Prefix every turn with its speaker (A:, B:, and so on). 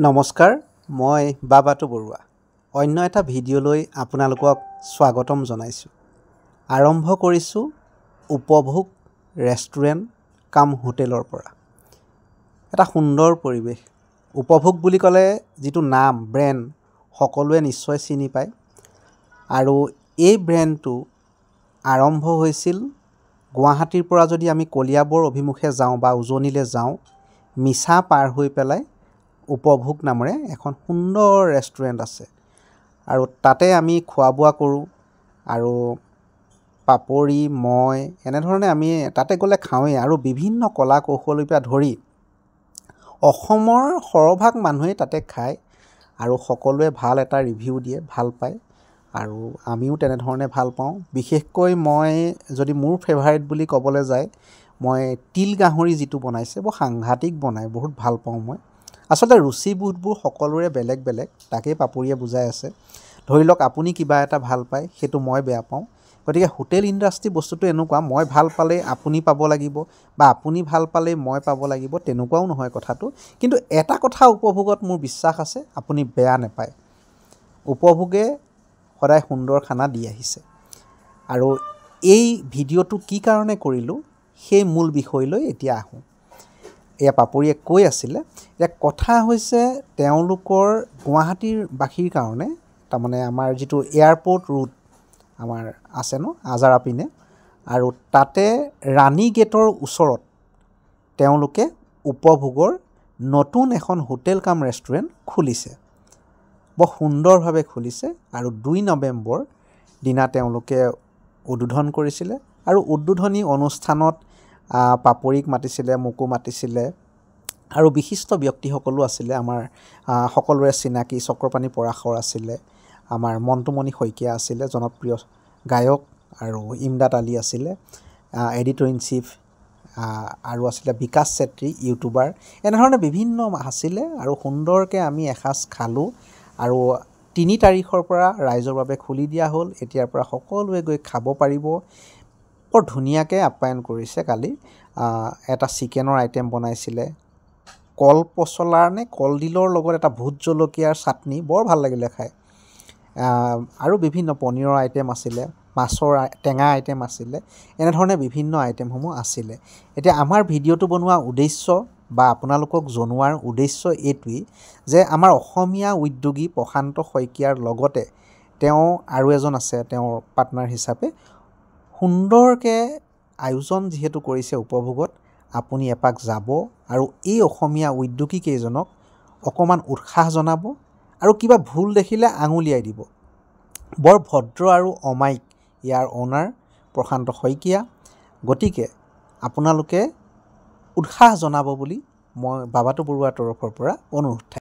A: নমস্কাৰ, মই বাবাটো বৰুৱা। অন্য এটা ভিডিঅ'লৈ আপোনালোকক স্বাগতম জনাইছোঁ। আৰম্ভ কৰিছোঁ উপভোগ ৰেষ্টুৰেণ্ট কাম হোটেলৰ পৰা। এটা সুন্দৰ পৰিৱেশ। উপভোগ বুলি ক'লে যিটো নাম ব্ৰেণ্ড সকলোৱে নিশ্চয় চিনি পায়। আৰু এই ব্ৰেণ্ডটো আৰম্ভ হৈছিল গুৱাহাটীৰ পৰা যদি আমি কলিয়াবৰ অভিমুখে যাওঁ বা উজনিলৈ যাওঁ, মিছা পাৰ হৈ পেলাই উপভোগ নামেৰে এখন সুন্দৰ ৰেষ্টুৰেণ্ট আছে। আৰু তাতে আমি খোৱা বোৱা কৰোঁ আৰু পাপৰি মই এনেধৰণে আমি তাতে গ'লে খাওঁৱেই। আৰু বিভিন্ন কলা কৌশলীৰ পৰা ধৰি অসমৰ সৰহভাগ মানুহেই তাতে খায় আৰু সকলোৱে ভাল এটা ৰিভিউ দিয়ে, ভাল পায়। আৰু আমিও তেনেধৰণে ভাল পাওঁ। বিশেষকৈ মই যদি মোৰ ফেভাৰিট বুলি ক'বলৈ যায়, মই তিল গাহৰি যিটো বনাইছে বৰ সাংঘাতিক বনায়, বহুত ভাল পাওঁ মই। আচলতে ৰুচিবোধবোৰ সকলোৰে বেলেগ বেলেগ, তাকেই পাপৰিয়ে বুজাই আছে। ধৰি লওক আপুনি কিবা এটা ভাল পায়, সেইটো মই বেয়া পাওঁ। গতিকে হোটেল ইণ্ডাষ্ট্ৰি বস্তুটো এনেকুৱা, মই ভাল পালেই আপুনি পাব লাগিব বা আপুনি ভাল পালেই মই পাব লাগিব, তেনেকুৱাও নহয় কথাটো। কিন্তু এটা কথা উপভোগত মোৰ বিশ্বাস আছে, আপুনি বেয়া নাপায়। উপভোগে সদায় সুন্দৰ খানা দি আহিছে। আৰু এই ভিডিঅ'টো কি কাৰণে কৰিলোঁ, সেই মূল বিষয়লৈ এতিয়া আহোঁ। এয়া পাপৰিয়ে কৈ আছিলে যে কথা হৈছে তেওঁলোকৰ গুৱাহাটীৰ বাসীৰ কাৰণে, তাৰমানে আমাৰ যিটো এয়াৰপৰ্ট ৰোড আমাৰ আছে ন আজাৰা পিনে, আৰু তাতে ৰাণী গেটৰ ওচৰত তেওঁলোকে উপভোগৰ নতুন এখন হোটেল কাম ৰেষ্টুৰেণ্ট খুলিছে। বৰ সুন্দৰভাৱে খুলিছে আৰু 2 নৱেম্বৰ দিনা তেওঁলোকে উদ্বোধন কৰিছিলে। আৰু উদ্বোধনী অনুষ্ঠানত পাপৰিক মাতিছিলে, মোকো মাতিছিলে আৰু বিশিষ্ট ব্যক্তিসকলো আছিলে। আমাৰ সকলোৰে চিনাকি চক্ৰপাণি পৰাশৰ আছিলে, আমাৰ মণ্টুমণি শইকীয়া আছিলে জনপ্ৰিয় গায়ক, আৰু ইমদাদ আলী আছিলে এডিটৰ ইন চিফ, আৰু আছিলে বিকাশ চেত্ৰী ইউটিউবাৰ, এনেধৰণে বিভিন্ন আছিলে। আৰু সুন্দৰকৈ আমি এসাঁজ খালোঁ আৰু 3 তাৰিখৰ পৰা ৰাইজৰ বাবে খুলি দিয়া হ'ল। এতিয়াৰ পৰা সকলোৱে গৈ খাব পাৰিব। বৰ ধুনীয়াকৈ আপ্যায়ন কৰিছে। কালি এটা চিকেনৰ আইটেম বনাইছিলে, কল পচলাৰ নে কলডিলৰ লগত এটা ভোট জলকীয়াৰ চাটনি, বৰ ভাল লাগিলে খাই। আৰু বিভিন্ন পনীৰৰ আইটেম আছিলে, মাছৰ টেঙা আইটেম আছিলে, এনেধৰণে বিভিন্ন আইটেমসমূহ আছিলে। এতিয়া আমাৰ ভিডিঅ'টো বনোৱা উদ্দেশ্য বা আপোনালোকক জনোৱাৰ উদ্দেশ্য এইটোৱেই যে আমাৰ অসমীয়া উদ্যোগী প্ৰশান্ত শইকীয়াৰ লগতে তেওঁ আৰু এজন আছে তেওঁৰ পাৰ্টনাৰ হিচাপে, সুন্দৰকৈ আয়োজন যিহেতু কৰিছে উপভোগত, আপুনি এপাক যাব আৰু এই অসমীয়া উদ্যোগীকেইজনক অকণমান উৎসাহ জনাব আৰু কিবা ভুল দেখিলে আঙুলিয়াই দিব। বৰ ভদ্ৰ আৰু অমায়িক ইয়াৰ অ'নাৰ প্ৰশান্ত শইকীয়া। গতিকে আপোনালোকে উৎসাহ জনাব বুলি মই বাবাটো বৰুৱাৰ তৰফৰ পৰা অনুৰোধ থাকিল।